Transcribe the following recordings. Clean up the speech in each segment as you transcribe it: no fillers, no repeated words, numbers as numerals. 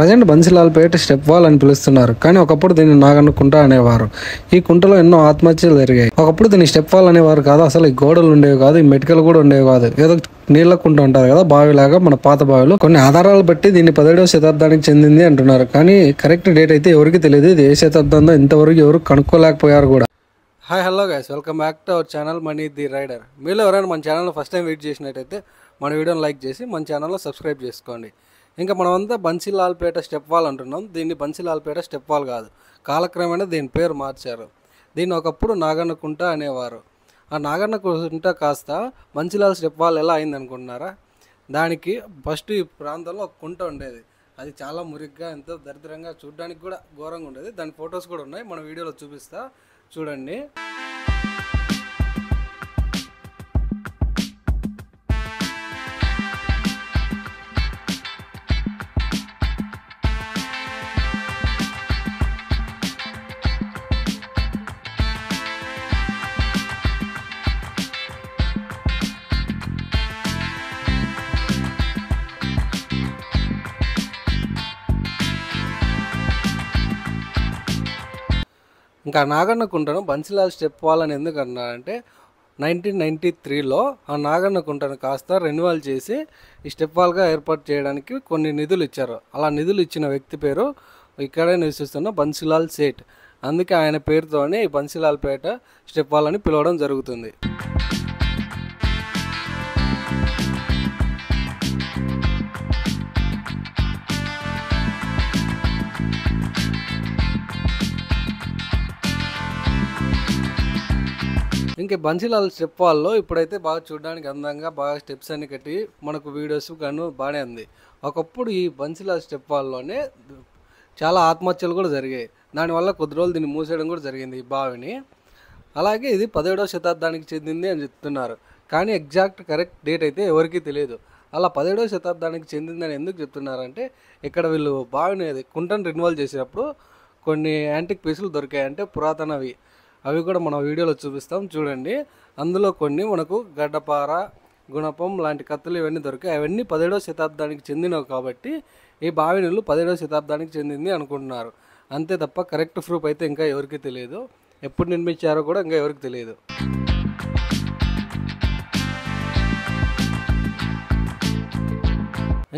Present Bansilalpet step wall అని పిలుస్తున్నారు, కానీ ఒకప్పుడు దీన్ని నాగన్న కుంట అనేవారు. ఈ కుంటలో ఎన్నో ఆత్మహత్యలు జరిగాయి. ఒకప్పుడు దీన్ని స్టెప్ వాల్ అనేవారు కాదు, అసలు ఈ గోడలు ఉండేవి కాదు, ఈ మెటికలు కూడా ఉండేవి కాదు. ఏదో నీళ్ల కుంట ఉంటారు కదా, బావిలాగా మన పాత బావిలు. కొన్ని ఆధారాలు బట్టి దీన్ని 17వ శతాబ్దానికి చెందింది అంటున్నారు, కానీ కరెక్ట్ డేట్ అయితే ఎవరికి తెలియదు. ఇది ఏ శతాబ్దంలో ఇంతవరకు ఎవరు కనుక్కోలేకపోయారు కూడా. Hi hello guys, welcome back to our channel money the rider. మీలో ఎవరైనా మన ఛానల్ ఫస్ట్ టైం విజిట్ చేసినట్టయితే మన వీడియోని లైక్ చేసి మన ఛానల్లో సబ్స్క్రైబ్ చేసుకోండి. ఇంకా మనమంతా బన్సీలాల్పేట స్టెప్ వాల్ అంటున్నాం. దీన్ని బన్సీలాల్పేట స్టెప్ వాల్ కాదు, కాలక్రమేణా దీని పేరు మార్చారు. దీన్ని ఒకప్పుడు నాగన్న కుంట అనేవారు. ఆ నాగన్న కుంట కాస్త బన్సీలాల్ స్టెప్ వాల్ ఎలా అయింది అనుకుంటున్నారా? దానికి ఫస్ట్ ఈ ప్రాంతంలో ఒక కుంట ఉండేది. అది చాలా మురిగ్గా, ఎంతో దరిద్రంగా, చూడడానికి కూడా ఘోరంగా ఉండేది. దాని ఫొటోస్ కూడా ఉన్నాయి, మన వీడియోలో చూపిస్తా చూడండి. ఇంకా నాగన్న కుంటను బన్సీలాల్ స్టెప్ వాల్ అని ఎందుకు అన్నారంటే 1993లో ఆ నాగన్న కుంటను కాస్త రెన్యువల్ చేసి ఈ స్టెప్ వాల్గా ఏర్పాటు చేయడానికి కొన్ని నిధులు ఇచ్చారు. అలా నిధులు ఇచ్చిన వ్యక్తి పేరు ఇక్కడే నివసిస్తున్న బన్సీలాల్ సేట్. అందుకే ఆయన పేరుతోనే ఈ బన్సీలాల్పేట స్టెప్ వాల్ అని పిలవడం జరుగుతుంది. ఇంక బన్సీలాల్ స్టెప్ వాల్లో ఇప్పుడైతే బాగా చూడడానికి అందంగా బాగా స్టెప్స్ అన్ని కట్టి మనకు వీడియోస్ గాను బాగానే ఉంది. ఒకప్పుడు ఈ బన్సీలాల్ స్టెప్ వాల్లోనే చాలా ఆత్మహత్యలు కూడా జరిగాయి. దానివల్ల కొద్ది రోజులు దీన్ని మూసేయడం కూడా జరిగింది ఈ బావిని. అలాగే ఇది 17వ శతాబ్దానికి చెందింది అని చెప్తున్నారు, కానీ ఎగ్జాక్ట్ కరెక్ట్ డేట్ అయితే ఎవరికీ తెలియదు. అలా 17వ శతాబ్దానికి చెందిందని ఎందుకు చెప్తున్నారంటే ఇక్కడ వీళ్ళు బావిని కుంటను రెన్యువల్ చేసేటప్పుడు కొన్ని యాంటిక్ పీసులు దొరికాయి, అంటే పురాతనవి. అవి కూడా మన వీడియోలో చూపిస్తాం చూడండి. అందులో కొన్ని మనకు గడ్డపార, గుణపం లాంటి కత్తులు ఇవన్నీ దొరికాయి. అవన్నీ 17వ శతాబ్దానికి చెందినవి కాబట్టి ఈ బావి నీళ్ళు 17వ శతాబ్దానికి చెందింది అనుకుంటున్నారు. అంతే తప్ప కరెక్ట్ ప్రూఫ్ అయితే ఇంకా ఎవరికి తెలియదు. ఎప్పుడు నిర్మించారో కూడా ఇంకా ఎవరికి తెలియదు.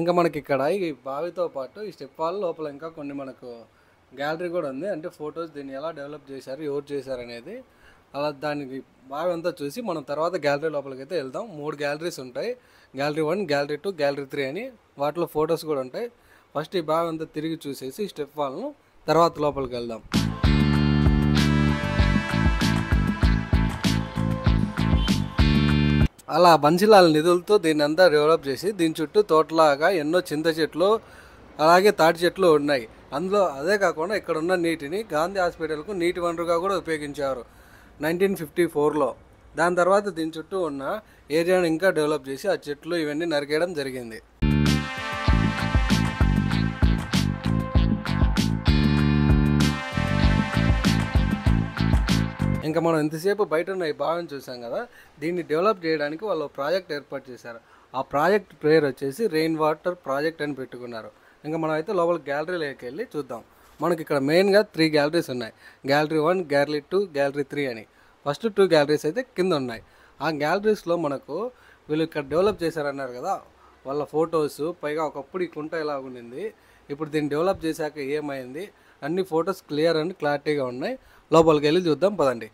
ఇంకా మనకి ఇక్కడ ఈ బావితో పాటు ఈ స్టెప్ వాల్ లోపల ఇంకా కొన్ని మనకు గ్యాలరీ కూడా ఉంది, అంటే ఫొటోస్ దీన్ని ఎలా డెవలప్ చేశారు, ఎవరు చేశారు అనేది. అలా దానికి బావి అంతా చూసి మనం తర్వాత గ్యాలరీ లోపలికి అయితే వెళ్దాం. 3 గ్యాలరీస్ ఉంటాయి, గ్యాలరీ 1, గ్యాలరీ 2, గ్యాలరీ 3 అని. వాటిలో ఫొటోస్ కూడా ఉంటాయి. ఫస్ట్ ఈ బావి అంతా తిరిగి చూసేసి స్టెప్ వాల్ను తర్వాత లోపలికి వెళ్దాం. అలా బన్సీలాల్ నిధులతో దీన్ని అంతా డెవలప్ చేసి దీని చుట్టూ తోటలాగా ఎన్నో చింత చెట్లు అలాగే తాటి చెట్లు ఉన్నాయి. అందులో అదే కాకుండా ఇక్కడ ఉన్న నీటిని గాంధీ హాస్పిటల్కు నీటి వనరుగా కూడా ఉపయోగించారు 1954లో. దాని తర్వాత దీని చుట్టూ ఉన్న ఏరియాను ఇంకా డెవలప్ చేసి ఆ చెట్లు ఇవన్నీ నరికేయడం జరిగింది. ఇంకా మనం ఎంతసేపు బయట ఉన్న ఈ బావిని చూసాం కదా, దీన్ని డెవలప్ చేయడానికి వాళ్ళు ప్రాజెక్ట్ ఏర్పాటు చేశారు. ఆ ప్రాజెక్ట్ పేరు వచ్చేసి రెయిన్ వాటర్ ప్రాజెక్ట్ అని పెట్టుకున్నారు. ఇంకా మనం అయితే లోపల గ్యాలరీలోకి వెళ్ళి చూద్దాం. మనకి ఇక్కడ మెయిన్గా 3 గ్యాలరీస్ ఉన్నాయి, గ్యాలరీ 1, గ్యాలరీ 2, గ్యాలరీ 3 అని. ఫస్ట్ 2 గ్యాలరీస్ అయితే కింద ఉన్నాయి. ఆ గ్యాలరీస్లో మనకు వీళ్ళు ఇక్కడ డెవలప్ చేశారన్నారు కదా, వాళ్ళ ఫొటోస్, పైగా ఒకప్పుడు ఈ కుంట ఎలా ఉండింది, ఇప్పుడు దీన్ని డెవలప్ చేశాక ఏమైంది, అన్ని ఫొటోస్ క్లియర్ అండ్ క్లారిటీగా ఉన్నాయి. లోపలికి వెళ్ళి చూద్దాం పదండి.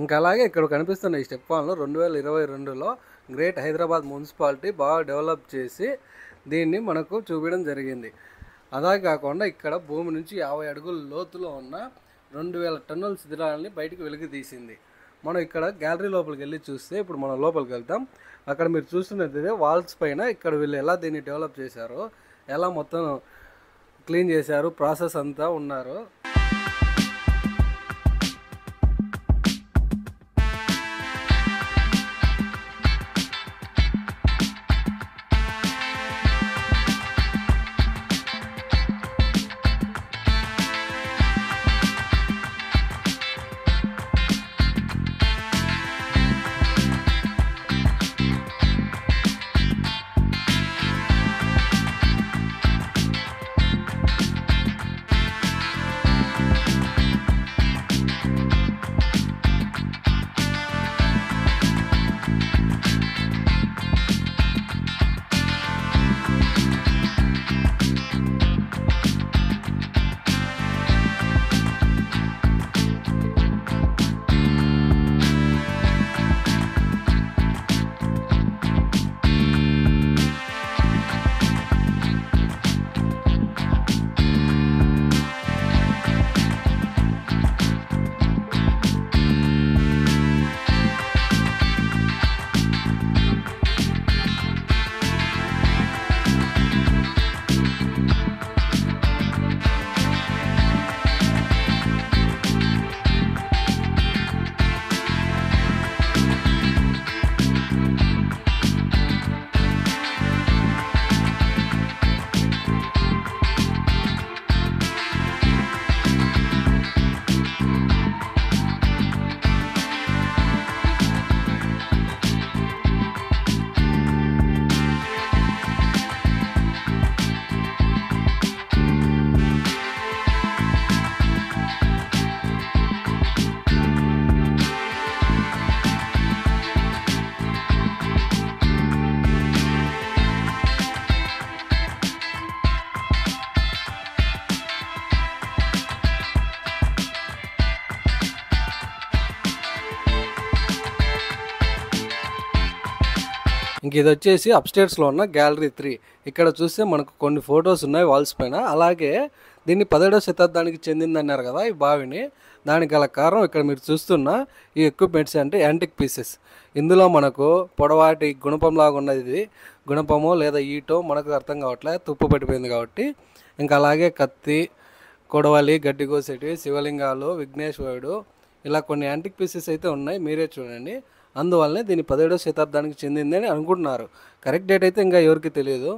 ఇంకా అలాగే ఇక్కడ కనిపిస్తున్న ఈ స్టెప్ వాల్ను 2022లో గ్రేట్ హైదరాబాద్ మున్సిపాలిటీ బాగా డెవలప్ చేసి దీన్ని మనకు చూపించడం జరిగింది. అదే కాకుండా ఇక్కడ భూమి నుంచి 50 అడుగుల లోతులో ఉన్న 2000 టన్నుల శిథిలాలని బయటికి వెలికి తీసింది. మనం ఇక్కడ గ్యాలరీ లోపలికి వెళ్ళి చూస్తే, ఇప్పుడు మనం లోపలికి వెళ్తాం. అక్కడ మీరు చూస్తున్నట్లయితే వాల్స్ పైన ఇక్కడ వీళ్ళు ఎలా దీన్ని డెవలప్ చేశారో, ఎలా మొత్తం క్లీన్ చేశారు, ప్రాసెస్ అంతా ఉన్నారు. ఇంక ఇది వచ్చేసి అప్స్టేర్స్లో ఉన్న గ్యాలరీ 3. ఇక్కడ చూస్తే మనకు కొన్ని ఫొటోస్ ఉన్నాయి వాల్స్ పైన. అలాగే దీన్ని 17వ శతాబ్దానికి చెందిందన్నారు కదా ఈ బావిని. దానికి గల కారణం ఇక్కడ మీరు చూస్తున్న ఈ ఎక్విప్మెంట్స్ అంటే యాంటిక్ పీసెస్. ఇందులో మనకు పొడవాటి గుణపంలాగా ఉన్నది, ఇది గుణపమో లేదా ఈటో మనకు అర్థం కావట్లే, తుప్పు పట్టిపోయింది కాబట్టి. ఇంకా అలాగే కత్తి, కొడవలి, గడ్డి కోసేటివి, శివలింగాలు, విఘ్నేశ్వరుడు, ఇలా కొన్ని యాంటిక్ పీసెస్ అయితే ఉన్నాయి, మీరే చూడండి. అందువల్లనే దీన్ని 17వ శతాబ్దానికి చెందిందని అనుకుంటున్నారు. కరెక్ట్ డేట్ అయితే ఇంకా ఎవరికి తెలియదు.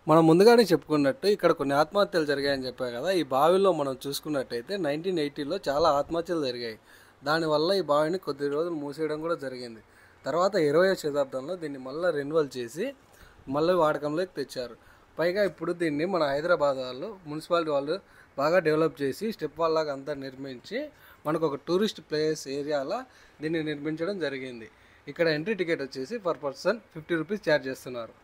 మనం ముందుగానే చెప్పుకున్నట్టు ఇక్కడ కొన్ని ఆత్మహత్యలు జరిగాయని చెప్పాయి కదా. ఈ బావిలో మనం చూసుకున్నట్టయితే 1980లో చాలా ఆత్మహత్యలు జరిగాయి. దానివల్ల ఈ బావిని కొద్ది రోజులు మూసేయడం కూడా జరిగింది. తర్వాత 20వ శతాబ్దంలో దీన్ని మళ్ళీ రెన్యువల్ చేసి మళ్ళీ వాడకంలోకి తెచ్చారు. పైగా ఇప్పుడు దీన్ని మన హైదరాబాద్ వాళ్ళు, మున్సిపాలిటీ వాళ్ళు బాగా డెవలప్ చేసి స్టెప్ వాల్ లాగా అంతా నిర్మించి మనకు ఒక టూరిస్ట్ ప్లేస్ ఏరియాలో దీన్ని నిర్మించడం జరిగింది. ఇక్కడ ఎంట్రీ టికెట్ వచ్చేసి పర్ పర్సన్ 50 రూపీస్ ఛార్జ్ చేస్తున్నారు.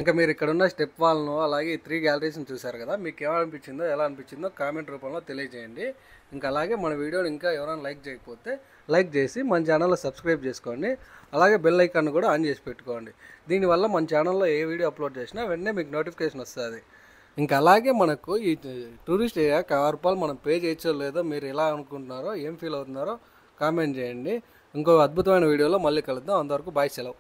ఇంకా మీరు ఇక్కడ ఉన్న స్టెప్ వాల్ను అలాగే 3 గ్యాలరీస్ని చూసారు కదా. మీకు ఏమనిపించిందో, ఎలా అనిపించిందో కామెంట్ రూపంలో తెలియజేయండి. ఇంకా అలాగే మన వీడియోని ఇంకా ఎవరైనా లైక్ చేయకపోతే లైక్ చేసి మన ఛానల్లో సబ్స్క్రైబ్ చేసుకోండి. అలాగే బెల్ ఐకాన్ కూడా ఆన్ చేసి పెట్టుకోండి. దీనివల్ల మన ఛానల్లో ఏ వీడియో అప్లోడ్ చేసినా వెంటనే మీకు నోటిఫికేషన్ వస్తుంది. ఇంకా అలాగే మనకు ఈ టూరిస్ట్ ఏరియా 1000 రూపాయలు మనం పే చేయొచ్చో లేదో మీరు ఎలా అనుకుంటున్నారో, ఏం ఫీల్ అవుతున్నారో కామెంట్ చేయండి. ఇంకో అద్భుతమైన వీడియోలో మళ్ళీ కలుద్దాం. అంతవరకు బాయ్, సెలవు.